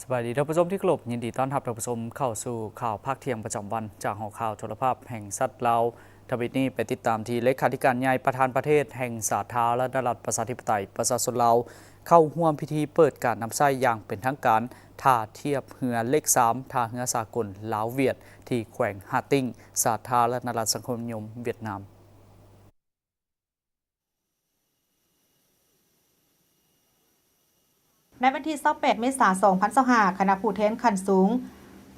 สวัสดีท่านผู้ชมที่เคารพยินดีต้อนรับท่านผู้ชมเข้าสู่ข่าวภาคเที่ยงประจำวันจากหอข่าวโทรภาพแห่งสัตว์ลาวทวิตนี้ไปติดตามที่เลขาธิการใหญ่ประธานประเทศแห่งสาธารณรัฐประชาธิปไตยประชาชนลาวเข้าร่วมพิธีเปิดการนำไส้อย่างเป็นทางการท่าเทียบเรือเลข3ท่าเรือสากลลาวเวียดที่แขวงฮาติงสาธารณรัฐสังคมนิยมเวียดนามในวันที่28 เมษายน 2025 คณะผู้แทนขั้นสูง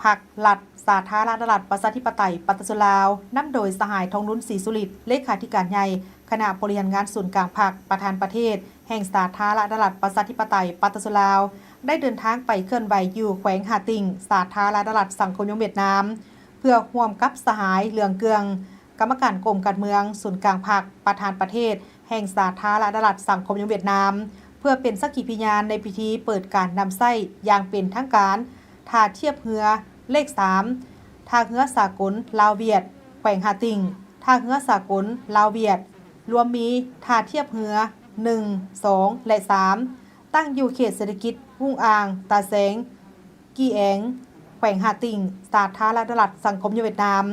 พรรครัฐสาธารณรัฐประชาธิปไตยปฏิรูปลาวนำโดยสหายทองรุ้นศรีสุริตเลขาธิการใหญ่คณะบริหารงานศูนย์กลางพรรคประธานประเทศแห่งสาธารณรัฐประชาธิปไตยปฏิรูปลาวได้เดินทางไปเคลื่อนไหวอยู่แขวงฮาติงสาธารณรัฐสังคมนิยมเวียดนามเพื่อร่วมกับสหายเหลืองเกืองกรรมการกรมการเมืองศูนย์กลางพรรคประธานประเทศแห่งสาธารณรัฐสังคมนิยมเวียดนามเพื่อเป็นสักขีพยานในพิธีเปิดการนำไส้อย่างเป็นทางการท่าเทียบเรือเลข3ท่าเรือสากลลาวเวียดแขวงฮาติงท่าเรือสากลลาวเวียดรวมมีท่าเทียบเรือ1 2 และ 3ตั้งอยู่เขตเศรษฐกิจวุ่งอ่างตาแสงกีแองแขวงฮาติงสาธารณรัฐสังคมนิยมเวียดนาม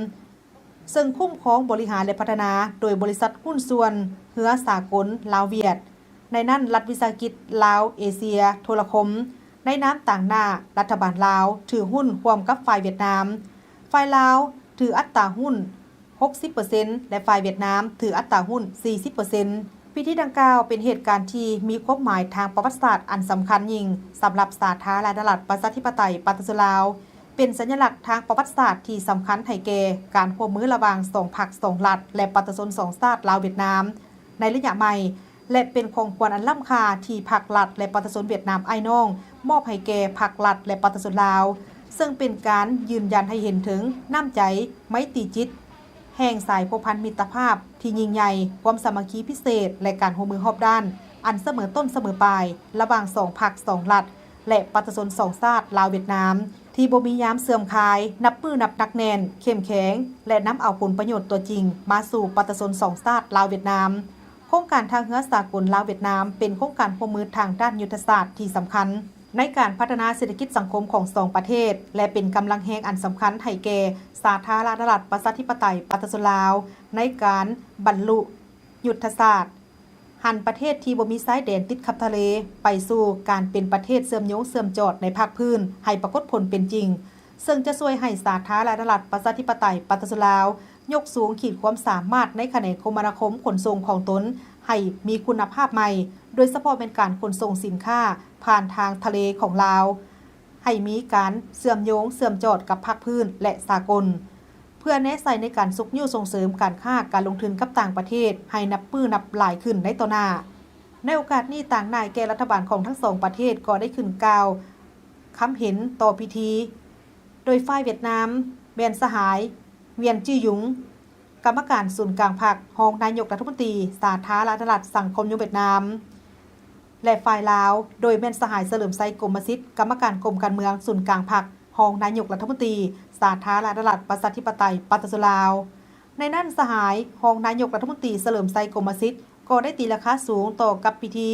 ซึ่งคุ้มครองบริหารและพัฒนาโดยบริษัทหุ้นส่วนเรือสากลลาวเวียดในนั้นรัฐวิสาหกิจลาวเอเชียโทรคมในน้ำต่างหน้ารัฐบาลลาวถือหุ้นร่วมกับฝ่ายเวียดนามฝ่ายลาวถืออัตราหุ้น 60% และฝ่ายเวียดนามถืออัตราหุ้น 40%พิธีดังกล่าวเป็นเหตุการณ์ที่มีความหมายทางประวัติศาสตร์อันสำคัญยิ่งสำหรับสาธารณรัฐประชาธิปไตยปฏิรูปลาวเป็นสัญลักษณ์ทางประวัติศาสตร์ที่สำคัญให้แก่การร่วมมือระหว่าง2พรรค2รัฐและประชาชน2ชาติลาวเวียดนามในระยะใหม่และเป็นของควรอันล้ำค่าที่พรรครัฐและประชาชนเวียดนามไอ้น้องมอบให้แก่พรรครัฐและประชาชนลาวซึ่งเป็นการยืนยันให้เห็นถึงน้ำใจไมตรีจิตแห่งสายผูกพันมิตรภาพที่ยิ่งใหญ่ความสามัคคีพิเศษและการร่วมมือรอบด้านอันเสมอต้นเสมอปลายระหว่าง2พรรค2รัฐและประชาชน2ชาติลาวเวียดนามที่บ่มียามเสื่อมคลายนับมือนับนักแน่นเข้มแข็งและนำเอาผลประโยชน์ตัวจริงมาสู่ประชาชน2ชาติลาวเวียดนามโครงการทางเรือสากลลาวเวียดนามเป็นโครงการร่วมมือทางด้านยุทธศาสตร์ที่สำคัญในการพัฒนาเศรษฐกิจสังคมของ2ประเทศและเป็นกำลังแห่งอันสำคัญให้แก่สาธารณรัฐประชาธิปไตยประชาชนลาวในการบรรลุยุทธศาสตร์หันประเทศที่บ่มีชายแดนติดกับทะเลไปสู่การเป็นประเทศเชื่อมโยงเชื่อมจอดในภาคพื้นให้ปรากฏผลเป็นจริงซึ่งจะช่วยให้สาธารณรัฐประชาธิปไตยประชาชนลาวยกสูงขีดความสามารถในแขนงคมนาคมขนส่งของตนให้มีคุณภาพใหม่โดยเฉพาะเป็นการขนส่งสินค้าผ่านทางทะเลของลาวให้มีการเชื่อมโยงเชื่อมจอดกับภาคพื้นและสากลเพื่อแนะใส่ในการสุกยิ้วส่งเสริมการค้าการลงทุนกับต่างประเทศให้นับปื้อนับหลายขึ้นในต่อหน้าในโอกาสนี้ต่างนายแก่รัฐบาลของทั้งสองประเทศก็ได้ขึ้นกล่าวคำเห็นต่อพิธีโดยฝ่ายเวียดนามแบนสหายเวียนจี้หยุงกรรมการศูนย์กลางพรรครองนายกรัฐมนตรีสาธารณรัฐสังคมนิยมเวียดนามและฝ่ายลาวโดยแม่นสหายเฉลิมไซกรมสิทธิ์กรรมการกรมการเมืองศูนย์กลางพรรครองนายกรัฐมนตรีสาธารณรัฐประชาธิปไตยประชาชนลาวในนั้นสหายรองนายกรัฐมนตรีเฉลิมไซกรมสิทธิ์ก็ได้ตีราคาสูงต่อกับพิธี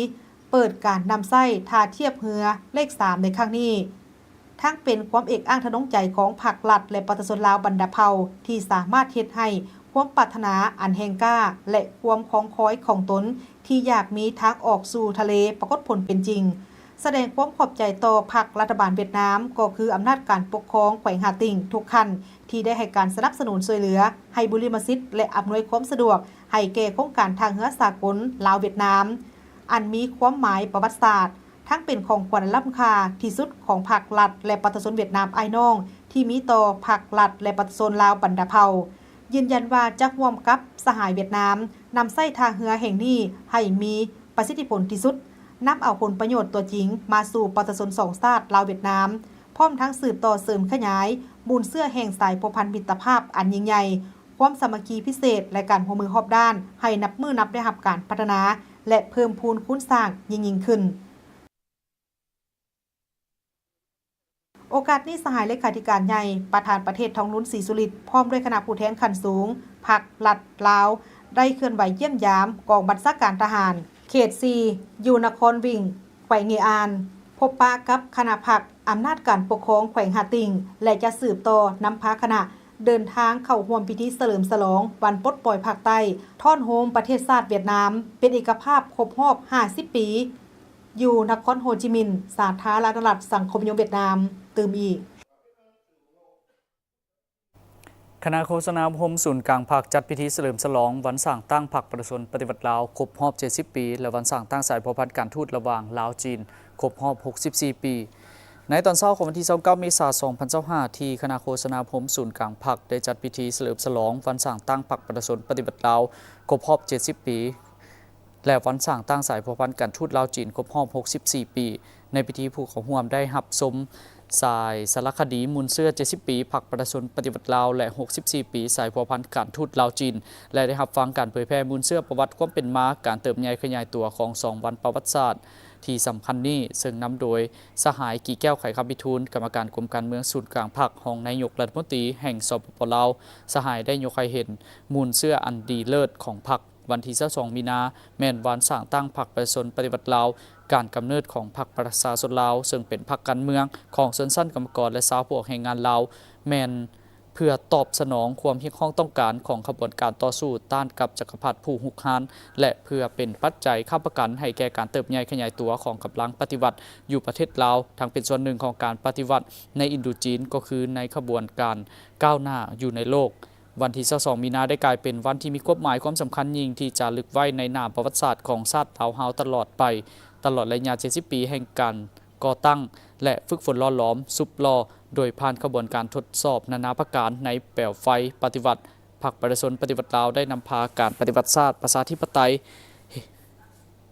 เปิดการนำไส้ท่าเทียบเรือเลข3ในครั้งนี้ทั้งเป็นความเอกอ้างทะนงใจของพรรครัฐและประชาชนลาวบรรดาเผ่าที่สามารถเฮ็ดให้ความปรารถนาอันแห่งกล้าและความคล้องคอยของตนที่อยากมีทางออกสู่ทะเลปรากฏผลเป็นจริงแสดงความขอบใจต่อพรรครัฐบาลเวียดนามก็คืออำนาจการปกครองแขวงฮาติงทุกขั้นที่ได้ให้การสนับสนุนช่วยเหลือให้บุริมสิทธิ์และอำนวยความสะดวกให้แก่โครงการทางเรือสากลลาวเวียดนามอันมีความหมายประวัติศาสตร์ทั้งเป็นของขวัญล้ำค่าที่สุดของพรรครัฐและประชาชนเวียดนามไอ้น้องที่มีต่อพรรครัฐและประชาชนลาวบรรดาเผ่ายืนยันว่าจะร่วมกับสหายเวียดนามนำไส้ทางเรือแห่งนี้ให้มีประสิทธิผลที่สุดนำเอาผลประโยชน์ตัวจริงมาสู่ประชาชน2ชาติลาวเวียดนามพร้อมทั้งสืบต่อเสริมขยายมูลเสื้อแห่งสายผูกพันมิตรภาพอันยิ่งใหญ่ความสามัคคีพิเศษและการร่วมมือรอบด้านให้นับมือนับได้รับการพัฒนาและเพิ่มพูนคูณสร้างยิ่งขึ้นโอกาสนี้สหายเลขาธิการใหญ่ประธานประเทศทองรุ้นศรีสุริตพร้อมด้วยคณะผู้แทนขั้นสูงพรรครัฐลาวได้เคลื่อนไหวเยี่ยมยามกองบัญชาการทหารเขต4อยู่นครวิ่งแขวงเงอาน พบปะกับคณะผักอำนาจการปกครองแขวงหาติงและจะสืบต่อนำพาคณะเดินทางเข้าร่วมพิธีเฉลิมฉลองวันปลดปล่อยภาคใต้ท่อนโฮมประเทศชาติเวียดนามเป็นเอกภาพครบรอบ 50 ปี อยู่นครโฮจิมินห์สาธารณรัฐสังคมนิยมเวียดนามตื่มอีกคณะโฆษณาพมศูนย์กลางภาคจัดพิธีเฉลิมฉลองวันสร้างตั้งพรรคประชาชนปฏิวัติลาวครบรอบ 70 ปี และวันสร้างตั้งสายพพันธ์การทูตระหว่างลาวจีนครบรอบ 64 ปี ในตอนเช้าของวันที่ 29 เมษายน 2025 ที่คณะโฆษณาพมศูนย์กลางพรรคได้จัดพิธีเฉลิมฉลองวันสร้างตั้งพรรคประชาชนปฏิวัติลาวครบรอบ 70 ปี และวันสร้างตั้งสายพพันธ์การทูตลาวจีนครบรอบ 64 ปี ในพิธีผู้เข้าร่วมได้รับชมสายสารคดีมูลเสื้อ 70 ปีพรรคประชาชนปฏิวัติลาวและ 64 ปีสายพัวพันธ์การทูตลาวจีนและได้รับฟังการเผยแพร่มูลเสื้อประวัติความเป็นมาการเติบใหญ่ขยายตัวของ2วันประวัติศาสตร์ที่สำคัญนี้ซึ่งนำโดยสหายกี่แก้วไขคำพิทูลกรรมการกรมการเมืองศูนย์กลางพรรคของนายกรัฐมนตรีแห่งสปป.ลาวสหายได้ยกให้เห็นมูลเสื้ออันดีเลิศของพรรควันที่ 22 มีนาแม่นวันสร้างตั้งพรรคประชาชนปฏิวัติลาวการกำเนิดของพรรคประชาชนลาวซึ่งเป็นพรรคการเมืองของชนชั้นกรรมกรและชาวพวกแรงงานลาวแม่นเพื่อตอบสนองความเรียกร้องต้องการของขบวนการต่อสู้ต้านกับจักรพรรดิผู้หุกหานและเพื่อเป็นปัจจัยค้ำประกันให้แก่การเติบใหญ่ขยายตัวของกำลังปฏิวัติอยู่ประเทศลาวทั้งเป็นส่วนหนึ่งของการปฏิวัติในอินโดจีนก็คือในขบวนการก้าวหน้าอยู่ในโลกวันที่ 22 มีนาได้กลายเป็นวันที่มีความหมายความสำคัญยิ่งที่จะลึกไว้ในนามประวัติศาสตร์ของชาติลาวเฮาตลอดไปตลอดระยะ 70 ปีแห่งการก่อตั้งและฝึกฝนหล่อหลอมซุปล้อโดยผ่านขบวนการทดสอบนานาประการในแปลวไฟปฏิวัติพรรคประชาชนปฏิวัติลาวได้นำพาการปฏิวัติชาติประชาธิปไตย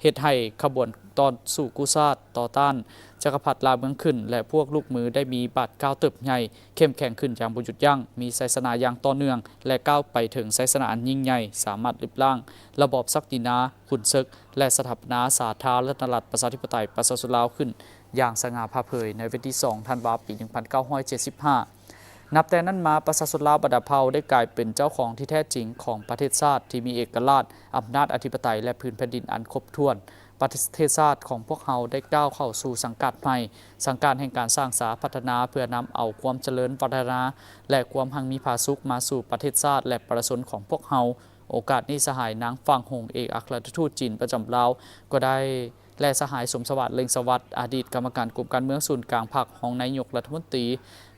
เฮ็ดให้ขบวนตอนสู่กุชาติต่อต้านจักรพรรดิลาวเมืองขึ้นและพวกลูกมือได้มีบาดก้าวเติบใหญ่เข้มแข็งขึ้นอย่างบ่หยุดยั้งมีไสสนาอย่างต่อเนื่องและก้าวไปถึงไสสนาอันยิ่งใหญ่สามารถลิบล้างระบอบศักดินาขุนศึกและสถาปนาสาธารณรัฐประชาธิปไตยประชาชนลาวขึ้นอย่างสง่าผ่าเผยในวันที่ 2 ธันวาคม ปี 1975 นับแต่นั้นมาประชาชนลาวบัดดาลเผาได้กลายเป็นเจ้าของที่แท้จริงของประเทศชาติที่มีเอกราชอำนาจอธิปไตยและพื้นแผ่นดินอันครบถ้วนประเทศชาติของพวกเราได้ก้าวเข้าสู่สังกัดใหม่สังกัดแห่งการสร้างสาพัฒนาเพื่อนำเอาความเจริญพัฒนาและความหังมีผาสุขมาสู่ประเทศชาติและประชาชนของพวกเราโอกาสนี้สหายนางฟางหงเอกอัครราชทูตจีนประจำลาวก็ได้และสหายสมสวัสดิ์เล็งสวัสดิ์อดีตกรรมการกรมการเมืองศูนย์กลางพรรคของนายกรัฐมนตรี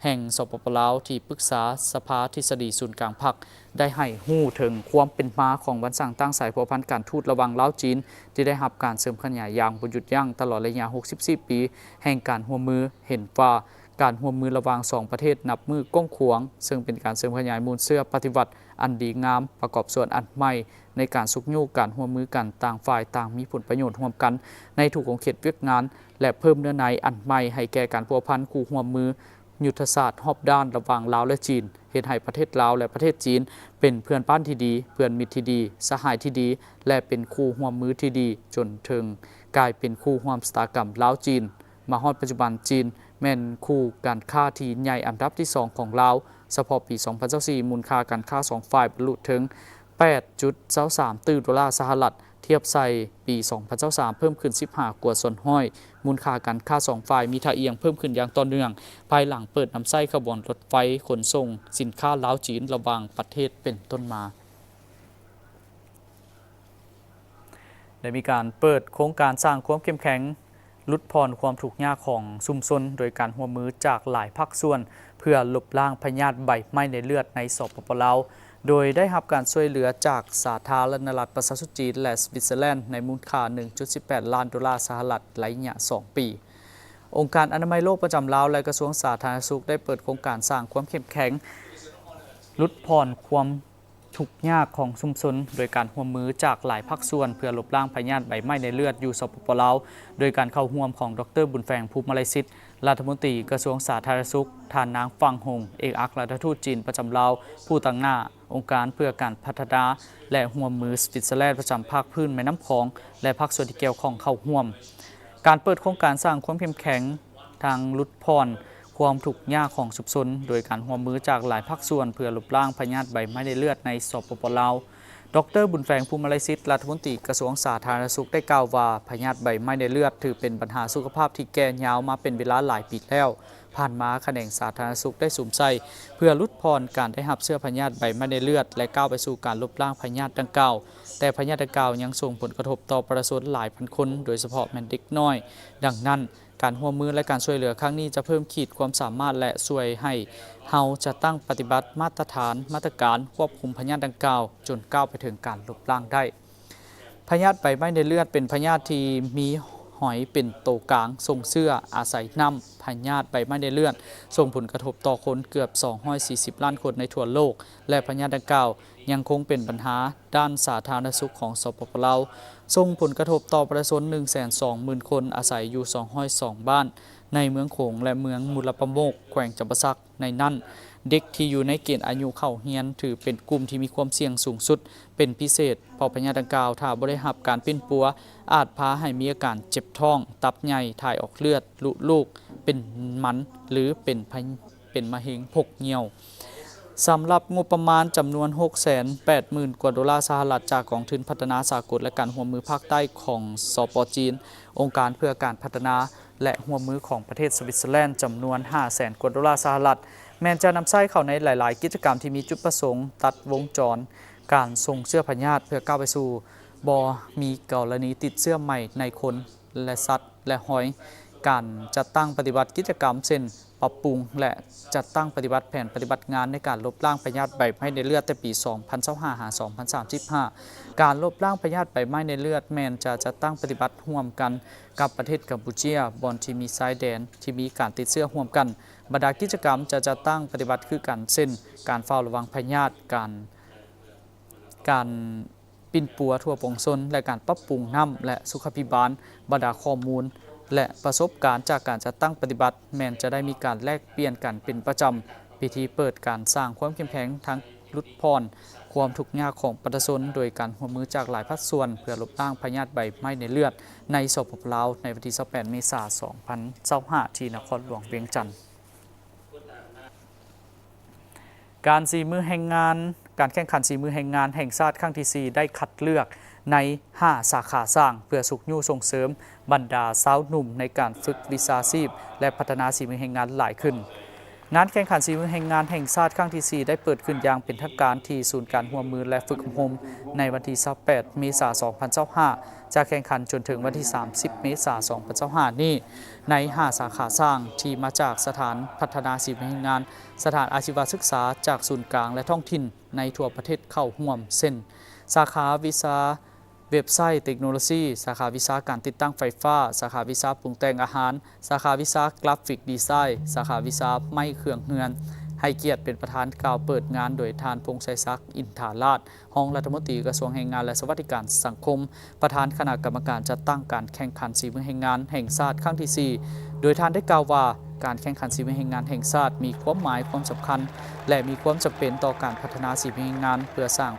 แห่งสปป.ลาวที่ปรึกษาสภาทฤษฎีศูนย์กลางพรรคได้ให้ฮู้ถึงความเป็นมาของวันสร้างตั้งสายพัวพันธ์การทูตระหว่างลาวจีนที่ได้รับการเสริมขยายอย่างบ่หยุดยั้งตลอดระยะ 64 ปีแห่งการร่วมมือเห็นว่าการร่วมมือระหว่าง2ประเทศนับมือก้องขวางซึ่งเป็นการเสริมขยายมูลเสื้อปฏิวัติอันดีงามประกอบส่วนอันใหม่ในการสุกโยกการร่วมมือกันต่างฝ่ายต่างมีผลประโยชน์ร่วมกันในทุกของเขตเวียกงานและเพิ่มเนื้อในอันใหม่ให้แก่การพัวพันคู่ร่วมมือยุทธศาสตร์รอบด้านระหว่างลาวและจีนเฮ็ดให้ประเทศลาวและประเทศจีนเป็นเพื่อนบ้านที่ดีเพื่อนมิตรที่ดีสหายที่ดีและเป็นคู่ร่วมมือที่ดีจนถึงกลายเป็นคู่ร่วมชะตากรรมลาวจีนมาฮอดปัจจุบันจีนแม่นคู่การค้าที่ใหญ่อันดับที่2ของลาวเฉพาะปี 2024มูลค่าการค้า2ฝ่ายบรรลุถึง 8.23 ตื้อดอลลาร์สหรัฐเทียบใส่ปี 2023เพิ่มขึ้น 15 กว่าส่วนห้อยมูลค่าการค้า2ฝ่ายมีท่าเอียงเพิ่มขึ้นอย่างต่อเนื่องภายหลังเปิดนำไส้ขบวนรถไฟขนส่งสินค้าลาวจีนระหว่างประเทศเป็นต้นมาได้มีการเปิดโครงการสร้างความเข้มแข็งลดผ่อนความทุกข์ยากของชุมชนโดยการร่วมมือจากหลายภาคส่วนเพื่อลบล้างพยาธิใบไหม้ในเลือดในสปป.ลาวโดยได้รับการช่วยเหลือจากสาธารณรัฐประชาชนจีนและสวิตเซอร์แลนด์ในมูลค่า 1.18 ล้านดอลลาร์สหรัฐระยะ 2 ปีองค์การอนามัยโลกประจำลาวและกระทรวงสาธารณสุขได้เปิดโครงการสร้างความเข้มแข็งลดผ่อนความทุกข์ยากของชุมชนโดยการร่วมมือจากหลายภาคส่วนเพื่อลบล้างพยาธิใบไหม้ในเลือดอยู่สปป.ลาวโดยการเข้าร่วมของดร.บุญแฝงภูมิมาลัยศิษย์รัฐมนตรีกระทรวงสาธารณสุขท่านนางฟางหงเอกอัครราชทูตจีนประจำลาวผู้ตั้งหน้าองค์การเพื่อการพัฒนาและร่วมมือสวิตเซอร์แลนด์ประจำภาคพื้นแม่น้ำคองและภาคส่วนที่เกี่ยวข้องเข้าร่วมการเปิดโครงการสร้างความเข้มแข็งทางลดผ่อนความทุกข์ยากของชุมชนโดยการร่วมมือจากหลายภาคส่วนเพื่อลบล้างพยาธิใบไหม้ในเลือดในสปป.ลาว ดร.บุญแฝงภูมิไลศิษย์รัฐมนตรีกระทรวงสาธารณสุขได้กล่าวว่าพยาธิใบไม้ในเลือดถือเป็นปัญหาสุขภาพที่แก่ยาวมาเป็นเวลาหลายปีแล้วผ่านมาแขนงสาธารณสุขได้สุ่มใส่เพื่อลดพรการได้รับเชื้อพยาธิใบไม้ในเลือดและก้าวไปสู่การลบล้างพยาธิดังกล่าวแต่พยาธิดังกล่าวยังส่งผลกระทบต่อประชาชนหลายพันคนโดยเฉพาะแม่เด็กน้อยดังนั้นการร่วมมือและการช่วยเหลือครั้งนี้จะเพิ่มขีดความสามารถและช่วยให้เฮาจะตั้งปฏิบัติมาตรการควบคุมพยาธิดังกล่าวจนก้าวไปถึงการลบล้างได้พยาธิใบไม้ในเลือดเป็นพยาธิที่มีหอยเป็นโตกลางส่งเสื้ออาศัยน้ำพยาธิใบไม้ในเลือดส่งผลกระทบต่อคนเกือบ240ล้านคนในทั่วโลกและพยาธิดังกล่าวยังคงเป็นปัญหาด้านสาธารณสุขของสปป.ลาวส่งผลกระทบต่อประชาชน 120,000 คนอาศัยอยู่202บ้านในเมืองโขงและเมืองมุลประโมกแขวงจำปาสักในนั้นเด็กที่อยู่ในเกณฑ์อายุเข้าเรียนถือเป็นกลุ่มที่มีความเสี่ยงสูงสุดเป็นพิเศษเพราะพยาธิดังกล่าวถ้าบ่ได้รับการปิ้นปัวอาจพาให้มีอาการเจ็บท้องตับใหญ่ถ่ายออกเลือดลุลูกเป็นมันหรือเป็นมะเร็งพกเหี่ยวสำหรับงบประมาณจำนวน 680,000 กว่าดอลลาร์สหรัฐจากกองทุนพัฒนาสากลและการร่วมมือภาคใต้ของสป.จีนองค์การเพื่อการพัฒนาและร่วมมือของประเทศสวิตเซอร์แลนด์จำนวน 500,000 กว่าดอลลาร์สหรัฐแม้จะนำใช้เข้าในหลายๆ กิจกรรมที่มีจุดประสงค์ตัดวงจรการส่งเชื้อพยาธิเพื่อก้าวไปสู่บ่มีกรณีติดเชื้อใหม่ในคนและสัตว์และหอยการจัดตั้งปฏิบัติกิจกรรมเช่นปรับปรุงและจัดตั้งปฏิบัติแผนปฏิบัติงานในการลบล้างพยาธิใบไม้ในเลือดแต่ปี 2025-2035 การลบล้างพยาธิใบไม้ในเลือดแม้นจะจัดตั้งปฏิบัติร่วมกันกับประเทศกัมพูชาบอนที่มีชายแดนที่มีการติดเชื้อร่วมกันบรรดากิจกรรมจะจัดตั้งปฏิบัติคือกันเช่นการเฝ้าระวังพยาธิการปิ่นปัวทั่วปวงชนและการปรับปรุงน้ำและสุขภิบาลบรรดาข้อมูลและประสบการณ์จากการจัดตั้งปฏิบัติแม้นจะได้มีการแลกเปลี่ยนกันเป็นประจำพิธีเปิดการสร้างความเข้มแข็งทั้งลดพรความทุกข์ยากของประชาชนโดยการร่วมมือจากหลายภาคส่วนเพื่อลบล้างพยาธิใบไม้ในเลือดในสปป.ลาวในวันที่28 เมษายน 2025 ที่นครหลวงเวียงจันทร์การแข่งขันสีมือแห่งงานแห่งชาติครั้งที่ 4 ได้คัดเลือกใน 5 สาขาสร้างเพื่อสุขยู่ส่งเสริมบรรดาสาวหนุ่มในการฝึกวิชาชีพและพัฒนาสีมือแห่งงานหลายขึ้นงานแข่งขันสีมือแห่งงานแห่งชาติครั้งที่ 4 ได้เปิดขึ้นอย่างเป็นทางการที่ศูนย์การร่วมมือและฝึกอบรมในวันที่ 28 เมษายน 2025 จะแข่งขันจนถึงวันที่ 30 เมษายน 2025 นี้ใน 5 สาขาสร้างที่มาจากสถานพัฒนาสีมือแห่งงานสถานอาชีวศึกษาจากศูนย์กลางและท้องถิ่นในทั่วประเทศเข้าร่วมเช่นสาขาวิชาเว็บไซต์เทคโนโลยีสาขาวิชาการติดตั้งไฟฟ้าสาขาวิชาปรุงแต่งอาหารสาขาวิชากราฟิกดีไซน์สาขาวิชาไม้เครื่องเฮือนให้เกียรติเป็นประธานกล่าวเปิดงานโดยทานพงษ์ชัยศักดิ์อินทาราชรองรัฐมนตรีกระทรวงแรงงานและสวัสดิการสังคมประธานคณะกรรมการจัดตั้งการแข่งขันสีมือแห่งงานแห่งชาติครั้งที่ 4 โดยทานได้กล่าวว่าการแข่งขันสีมือแห่งงานแห่งชาติมีความหมายความสำคัญและมีความจำเป็นต่อการพัฒนาสีมือแห่งงานเพื่อสร้าง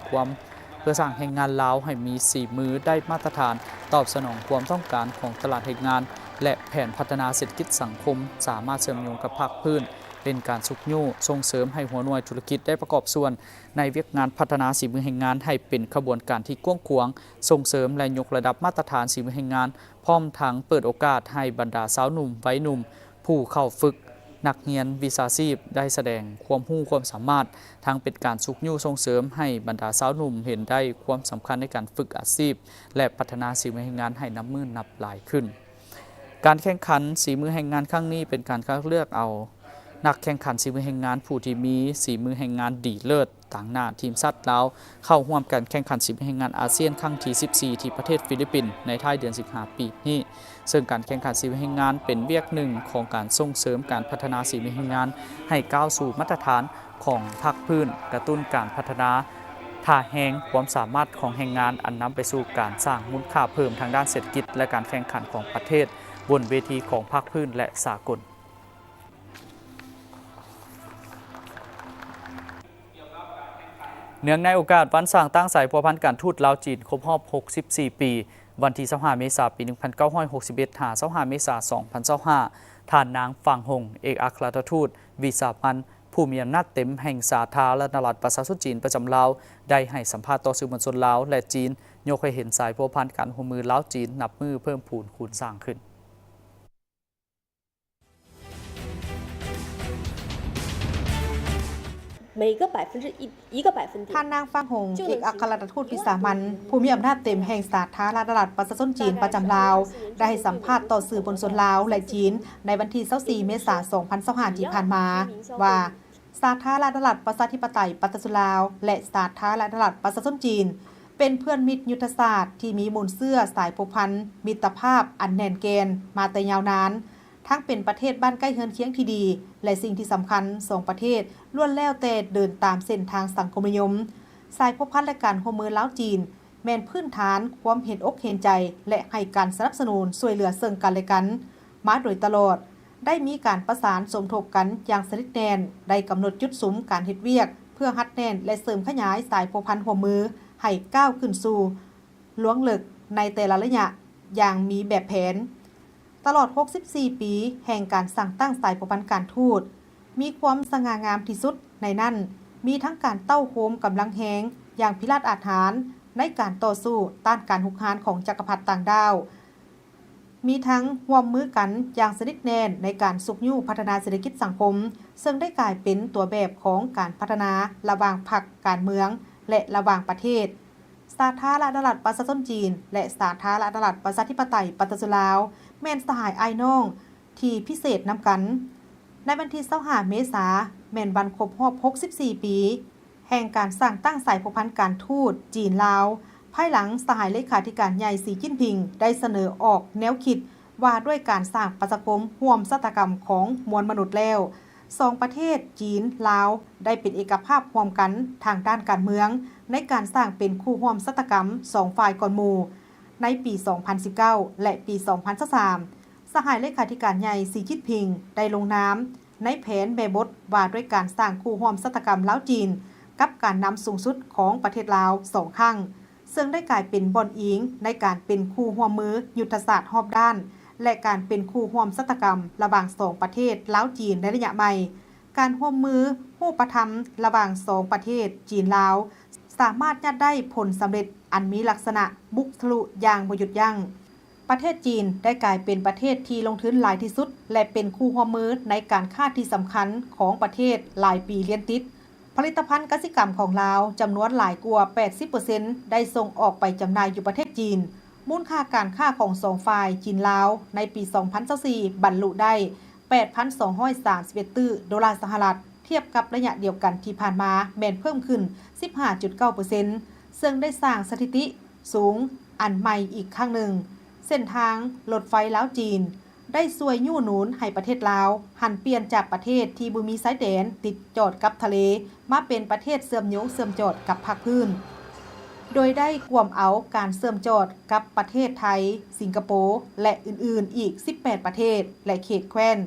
แห่งงานลาวให้มีสีมือได้มาตรฐานตอบสนองความต้องการของตลาดแรงงานและแผนพัฒนาเศรษฐกิจสังคมสามารถเชื่อมโยงกับภาคพื้นเป็นการสุขยู่ส่งเสริมให้หัวหน่วยธุรกิจได้ประกอบส่วนในเวียกงานพัฒนาสีมือแห่งงานให้เป็นขบวนการที่กว้างขวางส่งเสริมและยกระดับมาตรฐานสีมือแห่งงานพร้อมทั้งเปิดโอกาสให้บรรดาสาวหนุ่มวัยหนุ่มผู้เข้าฝึกนักเรียนวิชาชีพได้แสดงความรู้ความสามารถทั้งเป็นการสุขยู่ส่งเสริมให้บรรดาสาวหนุ่มเห็นได้ความสำคัญในการฝึกอาชีพและพัฒนาสีมือแห่งงานให้นับมือนับหลายขึ้นการแข่งขันสีมือแห่งงานครั้งนี้เป็นการคัดเลือกเอานักแข่งขันสีมือแห่งงานผู้ที่มีสีมือแห่งงานดีเลิศต่างหน้าทีมชาติลาวเข้าร่วมการแข่งขันสีมือแห่งงานอาเซียนครั้งที่ 14 ที่ประเทศฟิลิปปินส์ในท้ายเดือนสิงหาคมปีนี้ซึ่งการแข่งขันสีมือแห่งงานเป็นเวียกหนึ่งของการส่งเสริมการพัฒนาสีมือแห่งงานให้ก้าวสู่มาตรฐานของภาคพื้นกระตุ้นการพัฒนาท่าแห่งความสามารถของแรงงานอันนำไปสู่การสร้างมูลค่าเพิ่มทางด้านเศรษฐกิจและการแข่งขันของประเทศบนเวทีของภาคพื้นและสากลเนื่องในโอกาสวันสร้างตั้งสายพัวพันธ์การทูตลาวจีนครบรอบ 64 ปีวันที่ 25 เมษายน ปี 1961 หา 25 เมษายน 2025 ท่านนางฟังหงเอกอัครราชทูตวิสาพันธ์ ผู้มีอำนาจเต็มแห่งสาธารณรัฐประชาชนจีนประจำลาวได้ให้สัมภาษณ์ต่อสื่อมวลชนลาวและจีนยกให้เห็นสายพัวพันการร่วมมือลาวจีนนับมือเพิ่มพูนคูณสร้างขึ้นท่านนางฟังหงเอกอัครราชทูตวิสามัญผู้มีอำนาจเต็มแห่งสาธารณรัฐประชาชนจีนประจำลาวได้ให้สัมภาษณ์ต่อสื่อมวลชนลาวและจีนในวันที่24เมษายน2025ที่ผ่านมาว่าสาธารณรัฐประชาธิปไตยประชาชนลาวและสาธารณรัฐประชาชนจีนเป็นเพื่อนมิตรยุทธศาสตร์ที่มีมูลเสื่อสายผูกพันมิตรภาพอันแน่นแกนมาแต่ยาวนานทั้งเป็นประเทศบ้านใกล้เฮือนเคียงที่ดีและสิ่งที่สำคัญสองประเทศล้วนแล้วแต่เดินตามเส้นทางสังคมนิยมสายผูกพันและการร่วมมือลาวจีนแม่นพื้นฐานความเห็นอกเห็นใจและให้การสนับสนุนช่วยเหลือซึ่งกันและกันมาโดยตลอดได้มีการประสานสมทบกันอย่างสนิทแน่นได้กำหนดจุดสุมการเฮ็ดเวียกเพื่อฮัดแน่นและเสริมขยายสายผูกพันร่วมมือให้ก้าวขึ้นสู่ล้วงลึกในแต่ละระยะอย่างมีแบบแผนตลอด64ปีแห่งการสั่งตั้งสายผูกพันการทูตมีความสง่างามที่สุดในนั้นมีทั้งการเต้าโฮมกำลังแหงอย่างพิราศอาถรรพ์ในการต่อสู้ต้านการหุกหานของจักรพรรดิต่างดาวมีทั้งร่วมมือกันอย่างสนิทแน่นในการสุขยู่พัฒนาเศรษฐกิจสังคมซึ่งได้กลายเป็นตัวแบบของการพัฒนาระหว่างพรรคการเมืองและระหว่างประเทศสาธารณรัฐประชาชนจีนและสาธารณรัฐประชาธิปไตยประชาชนลาวแม่นสหายอ้ายน้องที่พิเศษนำกันในวันที่25เมษายนแม่นวันครบรอบ64ปีแห่งการสร้างตั้งสายผูกพันการทูตจีนลาวภายหลังสหายเลขาธิการใหญ่สีจิ้นผิงได้เสนอออกแนวคิดว่าด้วยการสร้างประชาคมร่วมชะตากรรมของมวลมนุษย์แล้วสองประเทศจีนลาวได้เป็นเอกภาพร่วมกันทางด้านการเมืองในการสร้างเป็นคู่ร่วมชะตากรรม2ฝ่ายก่อนหมู่ในปี 2019 และปี 2023 สหายเลขาธิการใหญ่สีจิ้นผิงได้ลงนามในแผนแม่บทว่าด้วยการสร้างคู่ร่วมชะตากรรมลาวจีนกับการนำสูงสุดของประเทศลาว2ครั้งซึ่งได้กลายเป็นบอนอิงในการเป็นคู่ร่วมมือยุทธศาสตร์รอบด้านและการเป็นคู่ร่วมชะตากรรมระหว่าง2ประเทศลาวจีนในระยะใหม่การร่วมมือรูปธรรมระหว่าง2ประเทศจีนลาวสามารถยัดได้ผลสำเร็จอันมีลักษณะบุกทะลุอย่างบ่หยุดยั้งประเทศจีนได้กลายเป็นประเทศที่ลงทุนหลายที่สุดและเป็นคู่ร่วมมือในการค้าที่สำคัญของประเทศหลายปีเลียนติดผลิตภัณฑ์กสิกรรมของลาวจำนวนหลายกว่า 80% ได้ส่งออกไปจำหน่ายอยู่ประเทศจีนมูลค่าการค้าของ2ฝ่ายจีนลาวในปี 2024 บรรลุได้ 8,231 ดอลลาร์สหรัฐเทียบกับระยะเดียวกันที่ผ่านมาแม่นเพิ่มขึ้น 15.9% ซึ่งได้สร้างสถิติสูงอันใหม่อีกครั้งหนึ่งเส้นทางรถไฟลาวจีนได้ช่วยยู่หนุนให้ประเทศลาวหันเปลี่ยนจากประเทศที่บ่มีชายแดนติดจอดกับทะเลมาเป็นประเทศเชื่อมโยงเชื่อมจอดกับภาคพื้นโดยได้กวมเอาการเชื่อมจอดกับประเทศไทยสิงคโปร์และอื่นๆอีก18ประเทศและเขตแคว้น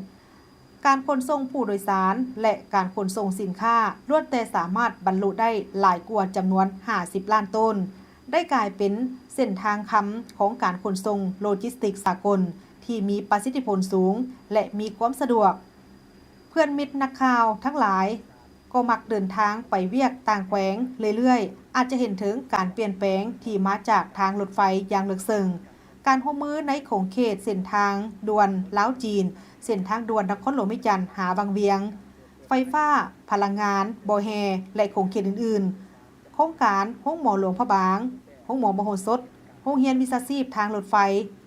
การขนส่งผู้โดยสารและการขนส่งสินค้าล้วนแต่สามารถบรรลุได้หลายกว่าจำนวน50ล้านต้นได้กลายเป็นเส้นทางคำของการขนส่งโลจิสติกสากลที่มีประสิทธิผลสูงและมีความสะดวกเพื่อนมิตรนักข่าวทั้งหลายก็มักเดินทางไปเวียกต่างแขวงเรื่อยๆอาจจะเห็นถึงการเปลี่ยนแปลงที่มาจากทางรถไฟอย่างลึกซึ้งการร่วมมือในโขงเขตเส้นทางด่วนลาวจีนเส้นทางด่วนนครหลวงมิจันทร์หาบางเวียงไฟฟ้าพลังงานบ่อแฮและโขงเขตอื่นๆโครงการโรงหมอหลวงพระบางโรงหมอมโหสถโรงเรียนวิชาชีพทางรถไฟ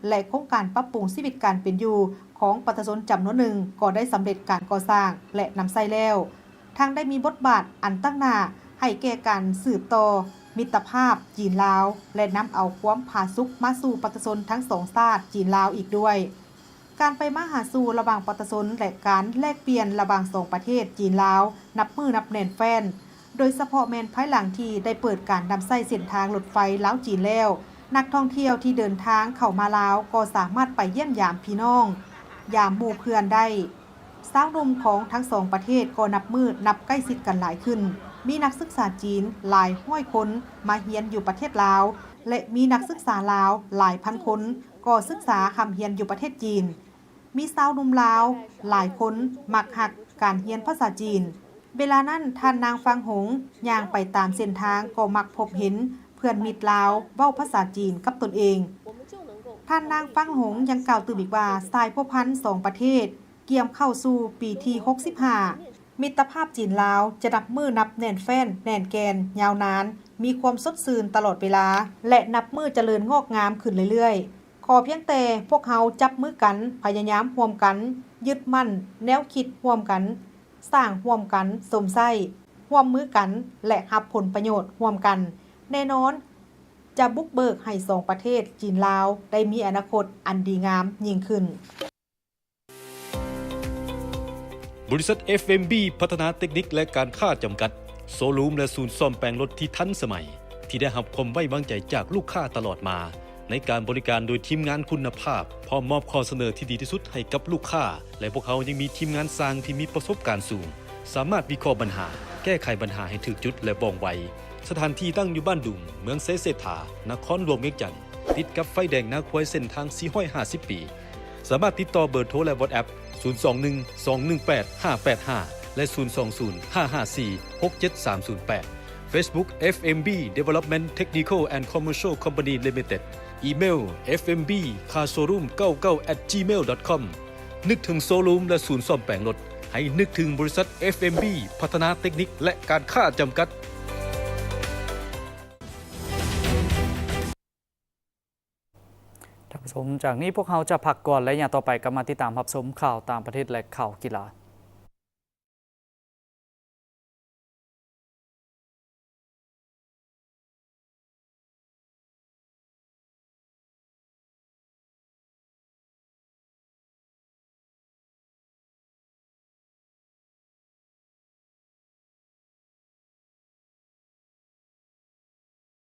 และโครงการปรับปรุงชีวิตการเป็นอยู่ของประชาชนจำนวนหนึ่งก็ได้สำเร็จการก่อสร้างและนำใช้แล้วทางได้มีบทบาทอันตั้งหน้าให้แก่การสืบต่อมิตรภาพจีนลาวและนำเอาความผาสุกมาสู่ประชาชนทั้งสองชาติจีนลาวอีกด้วยการไปมาหาสู่ระหว่างประชาชนและการแลกเปลี่ยนระหว่างสองประเทศจีนลาวนับมือนับแน่นแฟนโดยเฉพาะแมนภายหลังที่ได้เปิดการนำใช้เส้นทางรถไฟลาวจีนแล้วนักท่องเที่ยวที่เดินทางเข้ามาลาวก็สามารถไปเยี่ยมยามพี่น้องยามหมู่เพื่อนได้สาวหนุ่มของทั้งสองประเทศก็นับมือนับใกล้ชิดกันหลายขึ้นมีนักศึกษาจีนหลายห้อยคนมาเรียนอยู่ประเทศลาวและมีนักศึกษาลาวหลายพันคนก็ศึกษาคำเรียนอยู่ประเทศจีนมีสาวหนุ่มลาวหลายคนมักหักการเรียนภาษาจีน เวลานั้นท่านนางฟังหงย่างไปตามเส้นทางก็มักพบเห็นเพื่อนมิตรลาวเว้าภาษาจีนกับตนเองท่านนางฟังหงยังกล่าวตื่นอีกว่าสายพัวพันสองประเทศเกี่ยมเข้าสู่ปีที่65มิตรภาพจีนลาวจะนับมือนับแน่นแฟ้นแน่นแกนยาวนานมีความสดชื่นตลอดเวลาและนับมือเจริญงอกงามขึ้นเรื่อยๆขอเพียงแต่พวกเขาจับมือกันพยายามร่วมกันยึดมั่นแนวคิดร่วมกันสร้างร่วมกันสมไส้ร่วมมือกันและรับผลประโยชน์ร่วมกันแน่นอนจะบุกเบิกให้สองประเทศจีนลาวได้มีอนาคตอันดีงามยิ่งขึ้นบริษัท FMB พัฒนาเทคนิคและการค้าจำกัดโซลูมและศูนย์ซ่อมแปลงรถที่ทันสมัยที่ได้รับความไว้วางใจจากลูกค้าตลอดมาในการบริการโดยทีมงานคุณภาพพร้อมมอบข้อเสนอที่ดีที่สุดให้กับลูกค้าและพวกเขายังมีทีมงานสร้างที่มีประสบการณ์สูงสามารถวิเคราะห์ปัญหาแก้ไขปัญหาให้ถูกจุดและว่องไวสถานที่ตั้งอยู่บ้านดุงเมืองเซเซถานครหลวงเวียงจันทน์ติดกับไฟแดงนาควายเส้นทาง450 ปีสามารถติดต่อเบอร์โทรและ WhatsApp 021-218-585 และ 020-554-67308 Facebook FMB Development Technical and Commercial Company Limited อีเมล fmbcarshowroom99@gmail.com นึกถึงโซลูมและศูนย์ซ่อมแปลงรถให้นึกถึงบริษัท FMB พัฒนาเทคนิคและการค้าจำกัดท่านผู้ชมจากนี้พวกเขาจะพักก่อนและอย่างต่อไปก็มาติดตามรับชมข่าวต่างประเทศและข่าวกีฬา